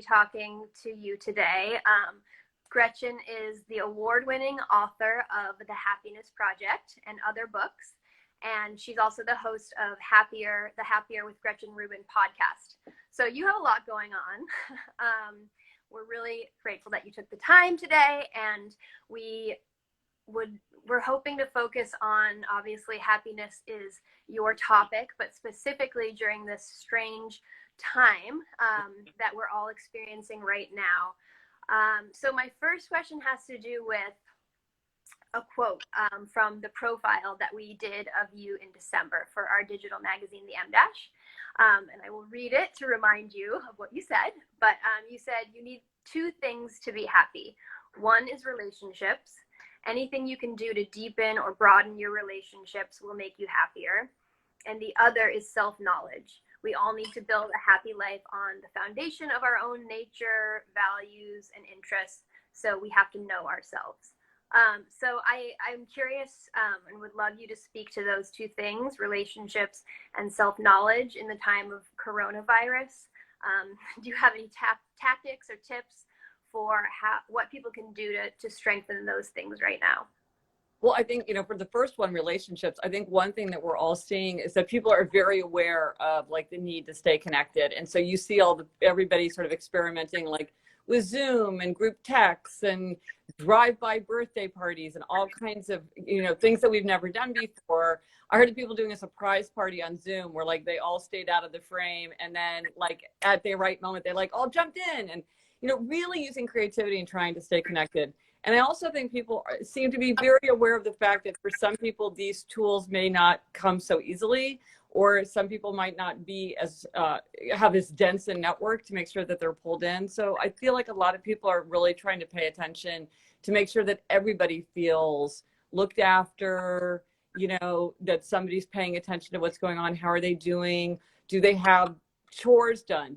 talking to you today. Gretchen is the award-winning author of The Happiness Project and other books, and she's also the host of the Happier with Gretchen Rubin podcast. So you have a lot going on. We're really grateful that you took the time today, and we're hoping to focus on, obviously, happiness is your topic, but specifically during this strange time that we're all experiencing right now. So my first question has to do with a quote from the profile that we did of you in December for our digital magazine, The M Dash. And I will read it to remind you of what you said. But you said you need two things to be happy. One is relationships. Anything you can do to deepen or broaden your relationships will make you happier. And the other is self-knowledge. We all need to build a happy life on the foundation of our own nature, values, and interests. So we have to know ourselves. So I'm curious and would love you to speak to those two things, relationships and self-knowledge in the time of coronavirus. Do you have any tactics or tips for what people can do to strengthen those things right now? Well, I think, for the first one, relationships, I think one thing that we're all seeing is that people are very aware of like the need to stay connected. And so you see everybody sort of experimenting like with Zoom and group texts and drive-by birthday parties and all kinds of, things that we've never done before. I heard of people doing a surprise party on Zoom where like they all stayed out of the frame, and then like at the right moment, they like all jumped in and, really using creativity and trying to stay connected. And I also think people seem to be very aware of the fact that for some people, these tools may not come so easily, or some people might not be as, have this dense a network to make sure that they're pulled in. So I feel like a lot of people are really trying to pay attention to make sure that everybody feels looked after, that somebody's paying attention to what's going on. How are they doing? Do they have chores done?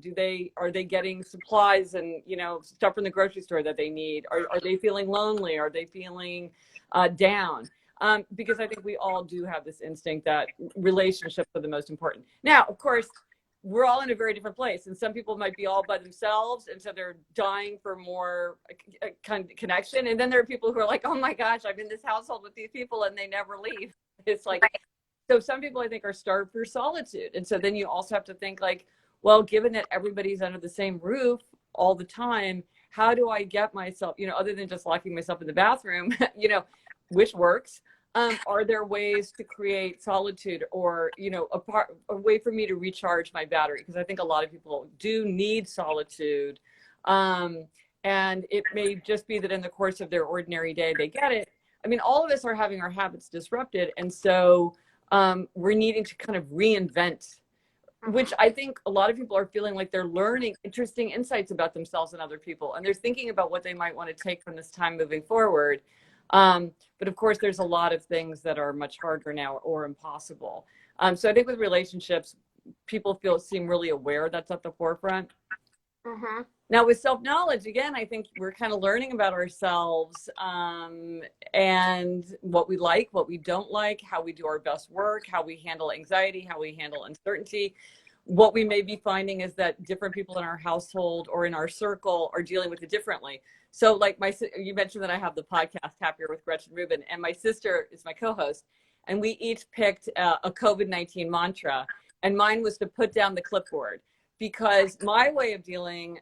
Are they getting supplies and stuff from the grocery store that they need? Are they feeling lonely? Are they feeling down? Because I think we all do have this instinct that relationships are the most important. Now, of course, we're all in a very different place, and some people might be all by themselves, and so they're dying for more kind of connection. And then there are people who are like, oh my gosh, I'm in this household with these people and they never leave. It's like, so some people I think are starved for solitude. And so then you also have to think like, well, given that everybody's under the same roof all the time, how do I get myself, other than just locking myself in the bathroom, which works, are there ways to create solitude or, a way for me to recharge my battery? Because I think a lot of people do need solitude. And it may just be that in the course of their ordinary day, they get it. I mean, all of us are having our habits disrupted. And so we're needing to kind of reinvent, which I think a lot of people are feeling like they're learning interesting insights about themselves and other people. And they're thinking about what they might want to take from this time moving forward. But of course, there's a lot of things that are much harder now or impossible. So I think with relationships, people seem really aware that's at the forefront. Mm-hmm. Now with self-knowledge, again, I think we're kind of learning about ourselves and what we like, what we don't like, how we do our best work, how we handle anxiety, how we handle uncertainty. What we may be finding is that different people in our household or in our circle are dealing with it differently. So like you mentioned that I have the podcast Happier with Gretchen Rubin, and my sister is my co-host, and we each picked a COVID-19 mantra, and mine was to put down the clipboard. Because my way of dealing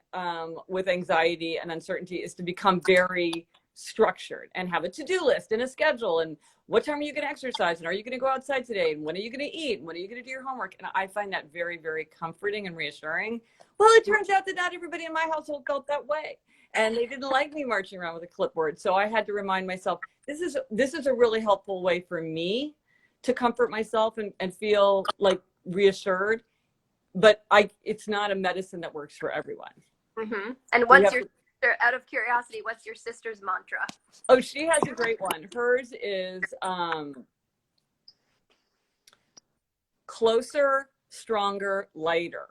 with anxiety and uncertainty is to become very structured and have a to-do list and a schedule. And what time are you going to exercise? And are you going to go outside today? And when are you going to eat? And when are you going to do your homework? And I find that very, very comforting and reassuring. Well, it turns out that not everybody in my household felt that way. And they didn't like me marching around with a clipboard. So I had to remind myself, this is a really helpful way for me to comfort myself and feel like reassured. But it's not a medicine that works for everyone. Mm-hmm. And what's your sister, out of curiosity, what's your sister's mantra? Oh, she has a great one. Hers is closer, stronger, lighter.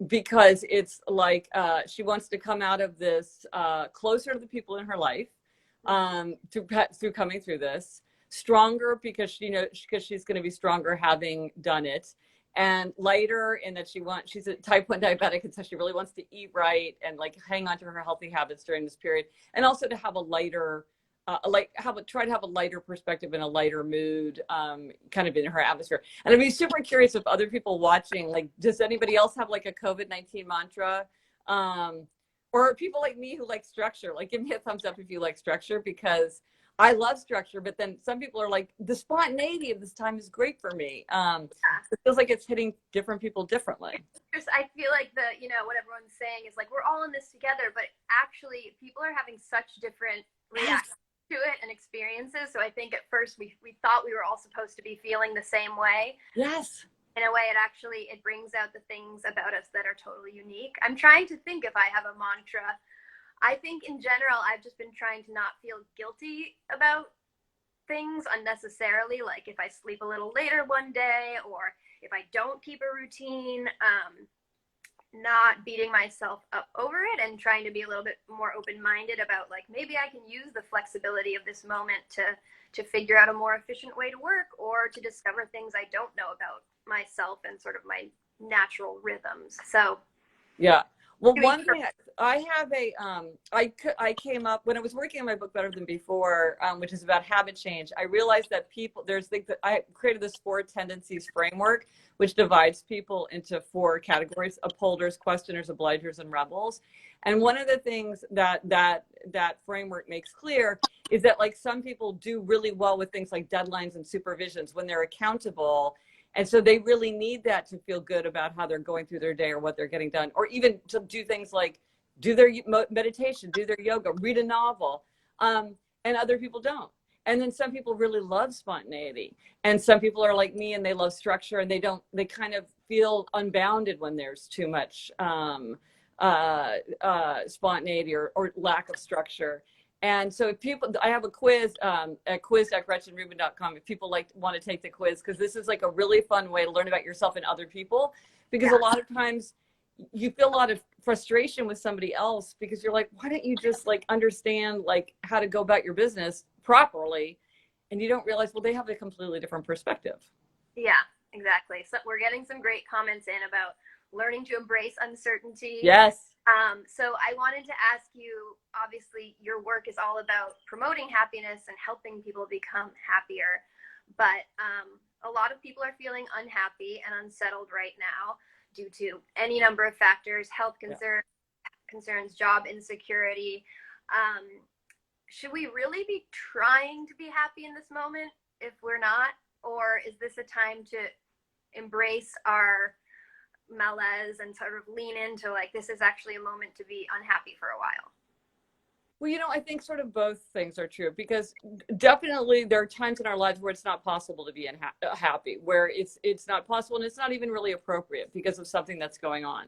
Because it's like she wants to come out of this closer to the people in her life through coming through this. Stronger because she knows she's going to be stronger having done it. and lighter, and that she's a type 1 diabetic, and so she really wants to eat right and like hang on to her healthy habits during this period, and also to have a lighter try to have a lighter perspective and a lighter mood, kind of in her atmosphere. And I'd be super curious if other people watching, like, does anybody else have like a COVID-19 mantra, or people like me who like structure? Like, give me a thumbs up if you like structure, because I love structure, but then some people are like, the spontaneity of this time is great for me. It feels like it's hitting different people differently. I feel like what everyone's saying is like, we're all in this together, but actually people are having such different reactions to it and experiences. So I think at first we thought we were all supposed to be feeling the same way. Yes. In a way, it brings out the things about us that are totally unique. I'm trying to think if I have a mantra. I think in general, I've just been trying to not feel guilty about things unnecessarily. Like if I sleep a little later one day, or if I don't keep a routine, not beating myself up over it, and trying to be a little bit more open-minded about like, maybe I can use the flexibility of this moment to figure out a more efficient way to work, or to discover things I don't know about myself and sort of my natural rhythms. So yeah. Well, one thing I have I came up when I was working on my book Better Than Before, which is about habit change. I realized that I created this 4 tendencies framework, which divides people into 4 categories: upholders, questioners, obligers, and rebels. And one of the things that framework makes clear is that like some people do really well with things like deadlines and supervisions when they're accountable. And so they really need that to feel good about how they're going through their day or what they're getting done, or even to do things like do their meditation, do their yoga, read a novel, and other people don't. And then some people really love spontaneity, and some people are like me and they love structure, and they kind of feel unbounded when there's too much spontaneity or lack of structure. And so if people, I have a quiz at quiz.gretchenrubin.com if people want to take the quiz, because this is like a really fun way to learn about yourself and other people, because a lot of times you feel a lot of frustration with somebody else because you're like, why don't you just like understand like how to go about your business properly? And you don't realize, well, they have a completely different perspective. Yeah, exactly. So we're getting some great comments in about learning to embrace uncertainty. Yes. So I wanted to ask you, obviously your work is all about promoting happiness and helping people become happier, but a lot of people are feeling unhappy and unsettled right now due to any number of factors: health concerns, job insecurity. Should we really be trying to be happy in this moment if we're not? Or is this a time to embrace our malaise and sort of lean into like, this is actually a moment to be unhappy for a while? Well, I think sort of both things are true, because definitely there are times in our lives where it's not possible to be happy, where it's not possible and it's not even really appropriate because of something that's going on.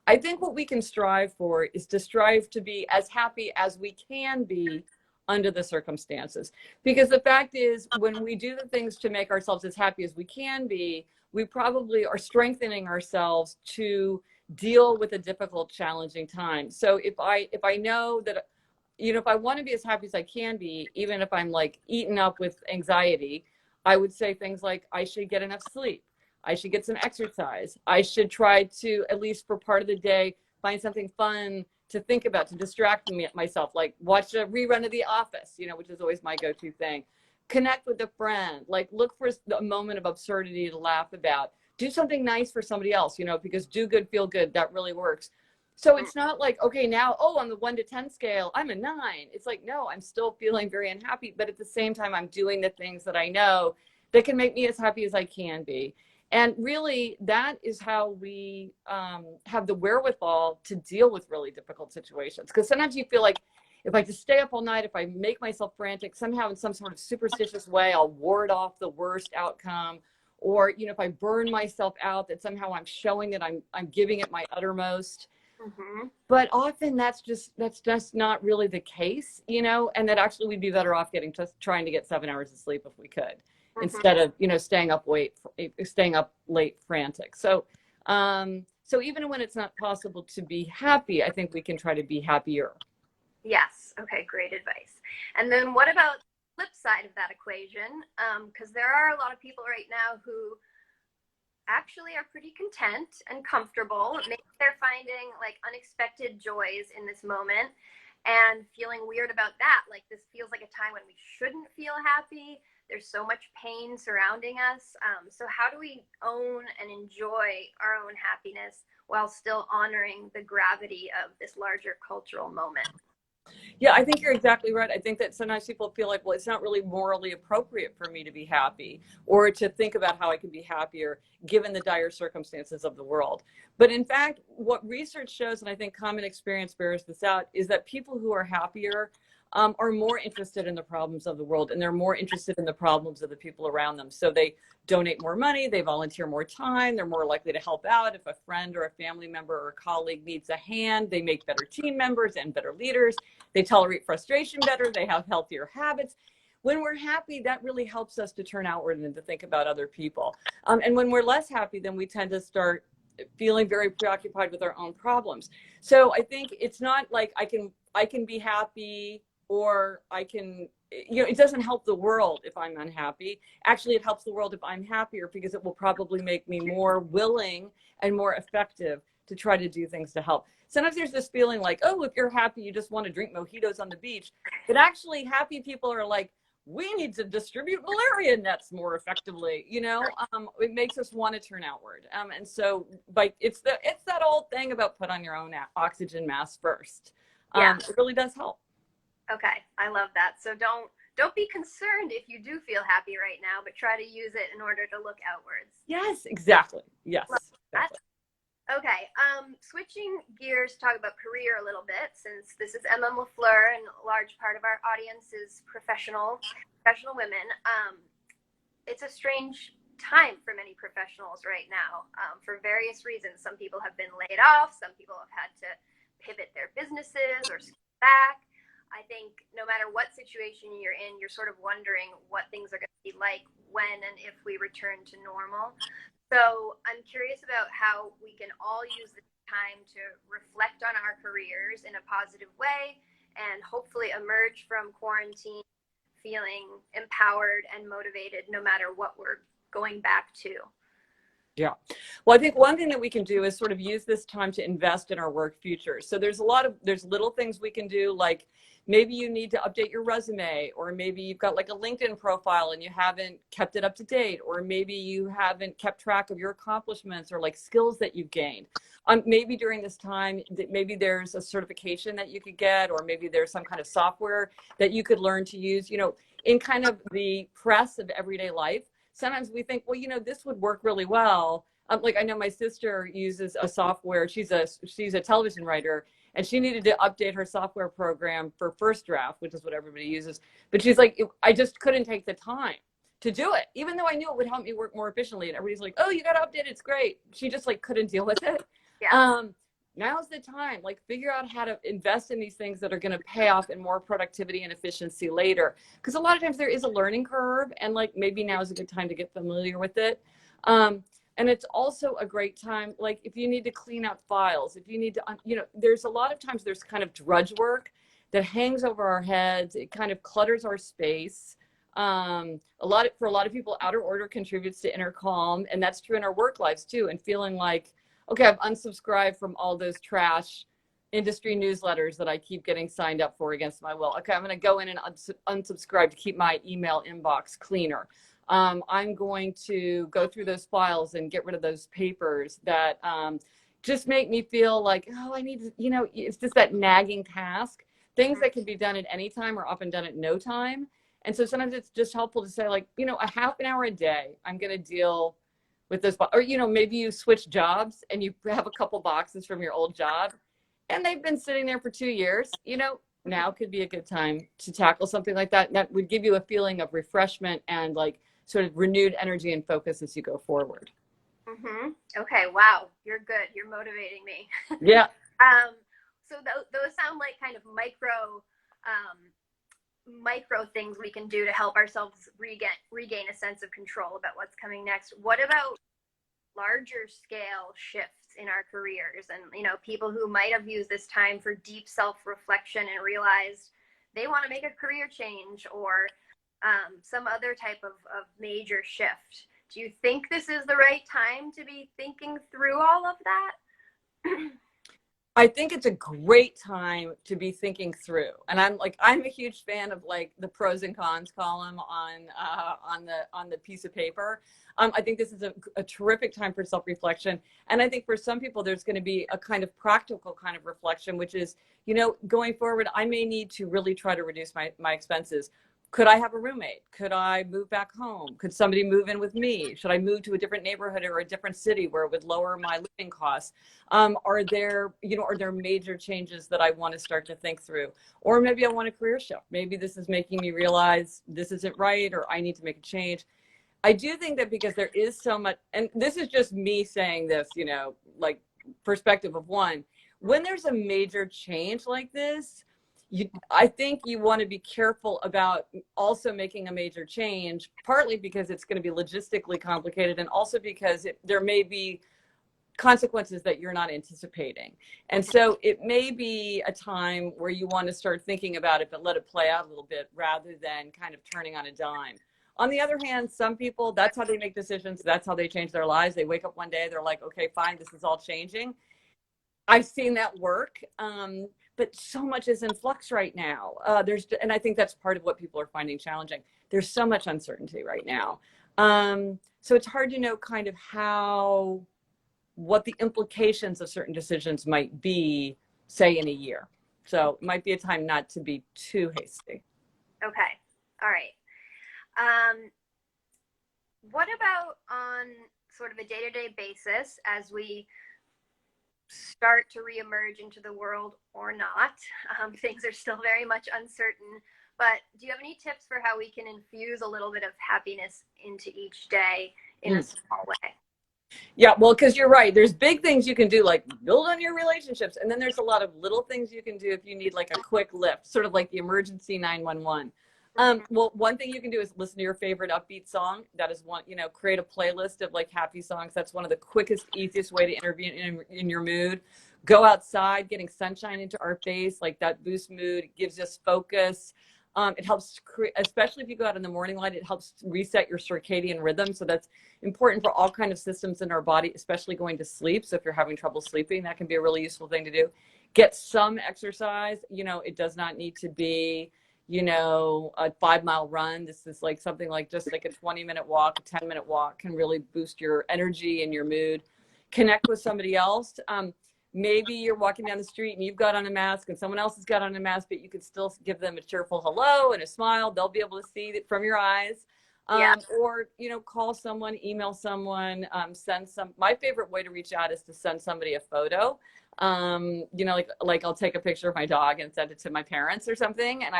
I think what we can strive for is to strive to be as happy as we can be under the circumstances. Because the fact is, when we do the things to make ourselves as happy as we can be, we probably are strengthening ourselves to deal with a difficult, challenging time. So if I know that, if I want to be as happy as I can be, even if I'm like eaten up with anxiety, I would say things like, I should get enough sleep. I should get some exercise. I should try to, at least for part of the day, find something fun to think about, to distract myself, like watch a rerun of The Office, which is always my go-to thing. Connect with a friend, like look for a moment of absurdity to laugh about. Do something nice for somebody else, because do good, feel good. That really works. So it's not like, okay, now, on the 1 to 10 scale, I'm a 9. It's like, no, I'm still feeling very unhappy. But at the same time, I'm doing the things that I know that can make me as happy as I can be. And really, that is how we have the wherewithal to deal with really difficult situations. Because sometimes you feel like, if I just stay up all night, if I make myself frantic, somehow in some sort of superstitious way, I'll ward off the worst outcome. Or, if I burn myself out, that somehow I'm showing that I'm giving it my uttermost. Mm-hmm. But often that's just not really the case, and that actually we'd be better off trying to get 7 hours of sleep if we could, mm-hmm. instead of, staying up late frantic. So even when it's not possible to be happy, I think we can try to be happier. Yes. Okay. Great advice. And then what about the flip side of that equation? Because there are a lot of people right now who, actually are pretty content and comfortable. Maybe they're finding like unexpected joys in this moment and feeling weird about that. Like this feels like a time when we shouldn't feel happy. There's so much pain surrounding us. So how do we own and enjoy our own happiness while still honoring the gravity of this larger cultural moment? Yeah, I think you're exactly right. I think that sometimes people feel like, well, it's not really morally appropriate for me to be happy or to think about how I can be happier given the dire circumstances of the world. But in fact, what research shows, and I think common experience bears this out, is that people who are happier are more interested in the problems of the world, and they're more interested in the problems of the people around them. So they donate more money, they volunteer more time, they're more likely to help out. If a friend or a family member or a colleague needs a hand, they make better team members and better leaders. They tolerate frustration better, they have healthier habits. When we're happy, that really helps us to turn outward and to think about other people. And when we're less happy, then we tend to start feeling very preoccupied with our own problems. So I think it's not like I can be happy, or I can, it doesn't help the world if I'm unhappy. Actually, it helps the world if I'm happier, because it will probably make me more willing and more effective to try to do things to help. Sometimes there's this feeling like, oh, if you're happy, you just want to drink mojitos on the beach. But actually, happy people are like, we need to distribute malaria nets more effectively. It makes us want to turn outward. And so, it's that old thing about put on your own oxygen mask first. Yeah. It really does help. Okay, I love that. So don't be concerned if you do feel happy right now, but try to use it in order to look outwards. Yes, exactly. Yes. Exactly. Okay, switching gears to talk about career a little bit, since this is Emma LaFleur and a large part of our audience is professional women. It's a strange time for many professionals right now, for various reasons. Some people have been laid off, some people have had to pivot their businesses or scale back. I think no matter what situation you're in, you're sort of wondering what things are going to be like when and if we return to normal. So I'm curious about how we can all use this time to reflect on our careers in a positive way and hopefully emerge from quarantine feeling empowered and motivated no matter what we're going back to. Yeah. Well, I think one thing that we can do is sort of use this time to invest in our work future. So there's little things we can do, like maybe you need to update your resume, or maybe you've got like a LinkedIn profile and you haven't kept it up to date, or maybe you haven't kept track of your accomplishments or like skills that you've gained. Maybe during this time, maybe there's a certification that you could get, or maybe there's some kind of software that you could learn to use, in kind of the press of everyday life. Sometimes we think, well, this would work really well. Like I know my sister uses a software. She's a television writer, and she needed to update her software program for First Draft, which is what everybody uses. But she's like, I just couldn't take the time to do it, even though I knew it would help me work more efficiently. And everybody's like, oh, you got to update it. It's great. She just like couldn't deal with it. Yeah. Now's the time, like figure out how to invest in these things that are going to pay off in more productivity and efficiency later. Because a lot of times there is a learning curve, and like maybe now is a good time to get familiar with it. And it's also a great time, like if you need to clean out files, if you need to, there's a lot of times there's kind of drudge work that hangs over our heads. It kind of clutters our space. For a lot of people, outer order contributes to inner calm, and that's true in our work lives too. And feeling like, okay, I've unsubscribed from all those trash industry newsletters that I keep getting signed up for against my will. Okay, I'm going to go in and unsubscribe to keep my email inbox cleaner. I'm going to go through those files and get rid of those papers that just make me feel like, oh, I need to, it's just that nagging task. Things that can be done at any time are often done at no time. And so sometimes it's just helpful to say, like, a half an hour a day, I'm going to deal with this, or maybe you switch jobs and you have a couple boxes from your old job and they've been sitting there for 2 years. Now could be a good time to tackle something like that. That would give you a feeling of refreshment and like sort of renewed energy and focus as you go forward. Okay, wow, you're good. You're motivating me. Yeah. So those sound like kind of micro things we can do to help ourselves regain a sense of control about what's coming next. What about larger scale shifts in our careers, and people who might have used this time for deep self-reflection and realized they want to make a career change or some other type of major shift? Do you think this is the right time to be thinking through all of that? I think it's a great time to be thinking through, and I'm a huge fan of like the pros and cons column on the piece of paper. I think this is a terrific time for self-reflection, and I think for some people there's going to be a kind of practical kind of reflection, which is, you know, going forward, I may need to really try to reduce my expenses. Could I have a roommate? Could I move back home? Could somebody move in with me? Should I move to a different neighborhood or a different city where it would lower my living costs? Are there major changes that I want to start to think through? Or maybe I want a career shift. Maybe this is making me realize this isn't right, or I need to make a change. I do think that because there is so much, and this is just me saying this, you know, like perspective of one, when there's a major change like this, I think you want to be careful about also making a major change, partly because it's going to be logistically complicated, and also because there may be consequences that you're not anticipating. And so it may be a time where you want to start thinking about it, but let it play out a little bit rather than kind of turning on a dime. On the other hand, some people, that's how they make decisions. That's how they change their lives. They wake up one day, they're like, okay, fine, this is all changing. I've seen that work. But so much is in flux right now. And I think that's part of what people are finding challenging. There's so much uncertainty right now. So it's hard to know kind of what the implications of certain decisions might be, say, in a year. So it might be a time not to be too hasty. Okay. All right. What about on sort of a day-to-day basis as we start to reemerge into the world or not? Things are still very much uncertain, but do you have any tips for how we can infuse a little bit of happiness into each day in a small way? Yeah, well, because you're right. There's big things you can do, like build on your relationships. And then there's a lot of little things you can do if you need like a quick lift, sort of like the emergency 911. Well, one thing you can do is listen to your favorite upbeat song. That is one, you know, create a playlist of like happy songs. That's one of the quickest, easiest way to intervene in your mood. Go outside, getting sunshine into our face, like that boosts mood, gives us focus. It helps create, especially if you go out in the morning light, it helps reset your circadian rhythm. So that's important for all kinds of systems in our body, especially going to sleep. So if you're having trouble sleeping, that can be a really useful thing to do. Get some exercise. You know, it does not need to be, you know, a 5-mile run. This is like something like just like a 20-minute walk, a 10-minute walk can really boost your energy and your mood. Connect with somebody else. Maybe you're walking down the street and you've got on a mask and someone else has got on a mask, but you can still give them a cheerful hello and a smile. They'll be able to see it from your eyes. Or, you know, call someone, email someone, my favorite way to reach out is to send somebody a photo. You know, like I'll take a picture of my dog and send it to my parents or something. And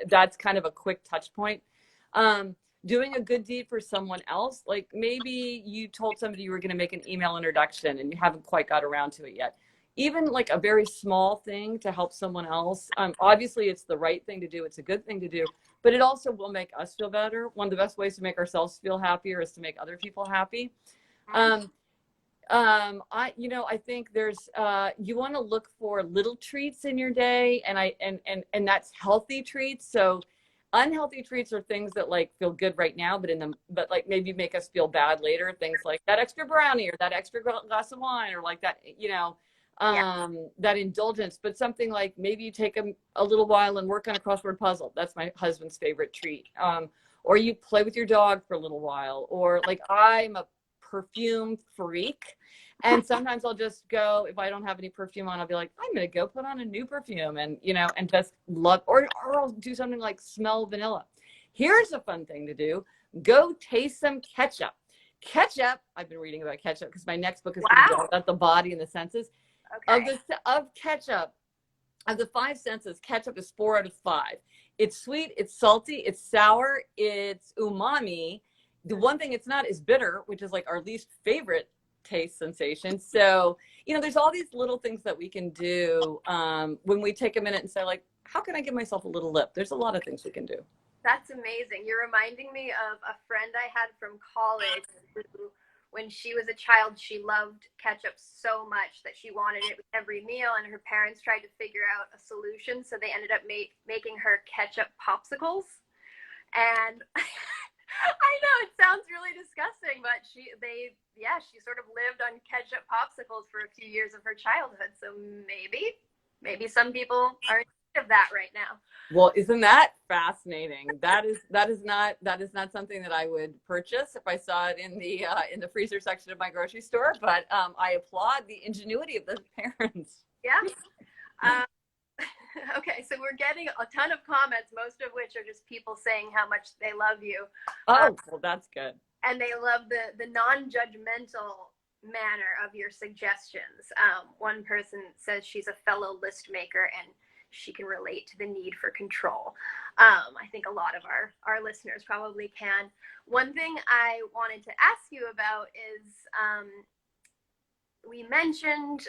that's kind of a quick touch point. Doing a good deed for someone else. Like maybe you told somebody you were going to make an email introduction and you haven't quite got around to it yet. Even like a very small thing to help someone else. Obviously it's the right thing to do. It's a good thing to do, but it also will make us feel better. One of the best ways to make ourselves feel happier is to make other people happy. I think there's, you want to look for little treats in your day, and that's healthy treats. So unhealthy treats are things that like feel good right now, but like maybe make us feel bad later. Things like that extra brownie or that extra glass of wine, or like that, you know, that indulgence. But something like maybe you take a little while and work on a crossword puzzle. That's my husband's favorite treat. Or you play with your dog for a little while, or like I'm a perfume freak. And sometimes I'll just go, if I don't have any perfume on, I'll be like, I'm going to go put on a new perfume and, you know, and just love, or I'll do something like smell vanilla. Here's a fun thing to do. Go taste some ketchup. Ketchup, I've been reading about ketchup because my next book is going to be about the body and the senses. Okay. Of ketchup, of the 5 senses, ketchup is 4 out of 5. It's sweet, it's salty, it's sour, it's umami. The one thing it's not is bitter, which is like our least favorite taste sensation. So, you know, there's all these little things that we can do when we take a minute and say, like, how can I give myself a little lift? There's a lot of things we can do. That's amazing. You're reminding me of a friend I had from college who, when she was a child, she loved ketchup so much that she wanted it with every meal, and her parents tried to figure out a solution. So they ended up making her ketchup popsicles. And I know it sounds really disgusting, but she sort of lived on ketchup popsicles for a few years of her childhood. So maybe some people are in need of that right now. Well, isn't that fascinating? That is not something that I would purchase if I saw it in the freezer section of my grocery store. But I applaud the ingenuity of the parents. Yeah. Um, okay, so we're getting a ton of comments, most of which are just people saying how much they love you. Oh, well, that's good. And they love the non-judgmental manner of your suggestions. One person says she's a fellow list maker and she can relate to the need for control. I think a lot of our listeners probably can. One thing I wanted to ask you about is we mentioned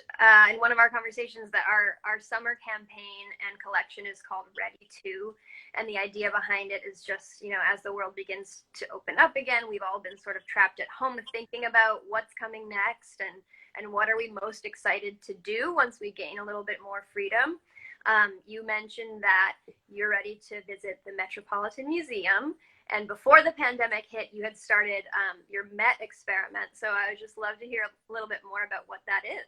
in one of our conversations that our summer campaign and collection is called Ready To. And the idea behind it is just, as the world begins to open up again, we've all been sort of trapped at home thinking about what's coming next and what are we most excited to do once we gain a little bit more freedom. You mentioned that you're ready to visit the Metropolitan Museum. And before the pandemic hit, you had started your Met experiment. So I would just love to hear a little bit more about what that is.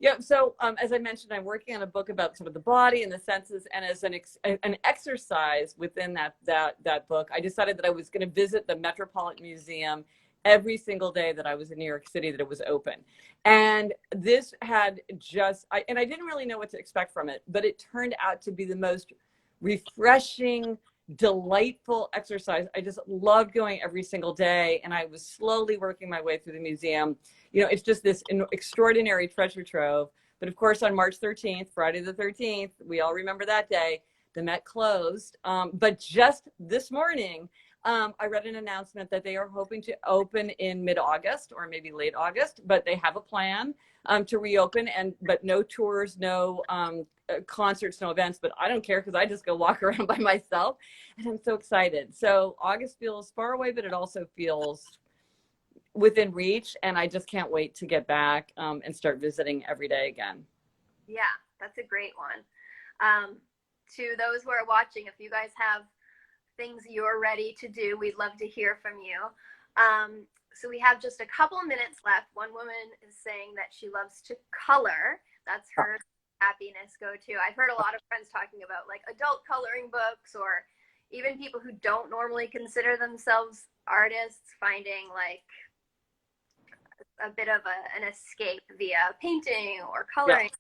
Yeah. So as I mentioned, I'm working on a book about sort of the body and the senses, and as an exercise within that book, I decided that I was going to visit the Metropolitan Museum every single day that I was in New York City, that it was open. And this had I didn't really know what to expect from it, but it turned out to be the most refreshing, delightful exercise. I just loved going every single day, and I was slowly working my way through the museum. It's just this extraordinary treasure trove. But of course, on March 13th, Friday the 13th, we all remember that day, the Met closed. But just this morning, I read an announcement that they are hoping to open in mid-August or maybe late August, but they have a plan to reopen, but no tours, no concerts, no events. But I don't care, because I just go walk around by myself, and I'm so excited. So August feels far away, but it also feels within reach, and I just can't wait to get back and start visiting every day again. Yeah, that's a great one. To those who are watching, if you guys have things you're ready to do, we'd love to hear from you. So we have just a couple minutes left. One woman is saying that she loves to color. That's her happiness go-to. I've heard a lot of friends talking about like adult coloring books, or even people who don't normally consider themselves artists finding like a bit of an escape via painting or coloring.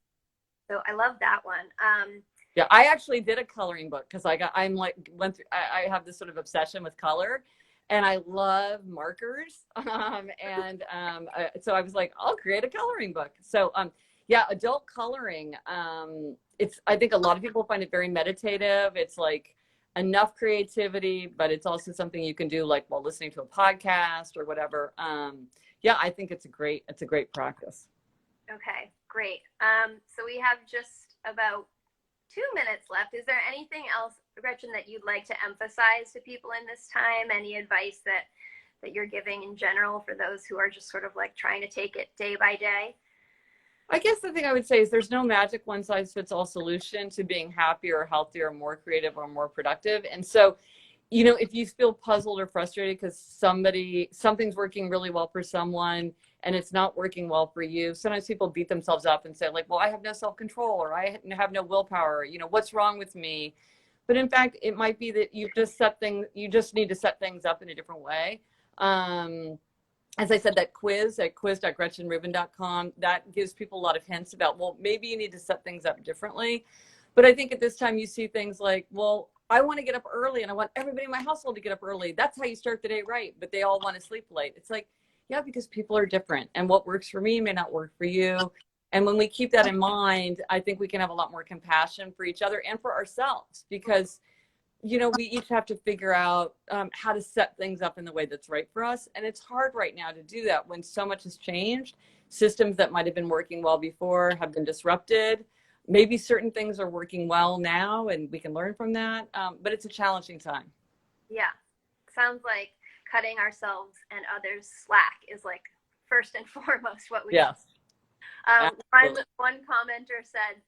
Yeah. So I love that one. Yeah, I actually did a coloring book because I have this sort of obsession with color, and I love markers. So I was like, I'll create a coloring book. So yeah, adult coloring. I think a lot of people find it very meditative. It's like enough creativity, but it's also something you can do like while listening to a podcast or whatever. Yeah, I think it's a great practice. Okay, great. So we have just about 2 minutes left. Is there anything else, Gretchen, that you'd like to emphasize to people in this time? Any advice that you're giving in general for those who are just sort of like trying to take it day by day? I guess the thing I would say is there's no magic one size fits all solution to being happier or healthier or more creative or more productive. And so, if you feel puzzled or frustrated because something's working really well for someone and it's not working well for you, sometimes people beat themselves up and say like, well, I have no self-control, or I have no willpower, what's wrong with me? But in fact, it might be that you just need to set things up in a different way. As I said, that quiz at quiz.gretchenrubin.com, that gives people a lot of hints about, well, maybe you need to set things up differently. But I think at this time you see things like, well, I want to get up early and I want everybody in my household to get up early. That's how you start the day right. But they all want to sleep late. It's like, yeah, because people are different, and what works for me may not work for you. And when we keep that in mind, I think we can have a lot more compassion for each other and for ourselves, because we each have to figure out how to set things up in the way that's right for us. And it's hard right now to do that when so much has changed. Systems that might have been working well before have been disrupted. Maybe certain things are working well now and we can learn from that. But it's a challenging time. Yeah. Sounds like cutting ourselves and others slack is like first and foremost what we Yes. One commenter said,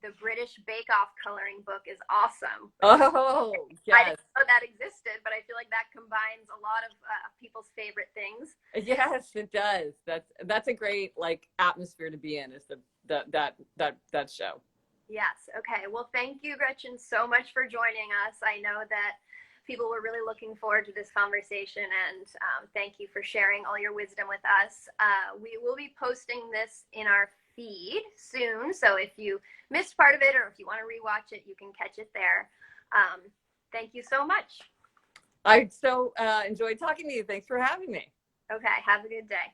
the British Bake Off coloring book is awesome. Oh, yes. I didn't know that existed, but I feel like that combines a lot of people's favorite things. Yes, it does. That's a great like atmosphere to be in, is that show. Yes. Okay. Well, thank you, Gretchen, so much for joining us. I know that people were really looking forward to this conversation, and thank you for sharing all your wisdom with us. We will be posting this in our feed soon, so if you missed part of it or if you want to rewatch it, you can catch it there. Thank you so much. I so enjoyed talking to you. Thanks for having me. Okay. Have a good day.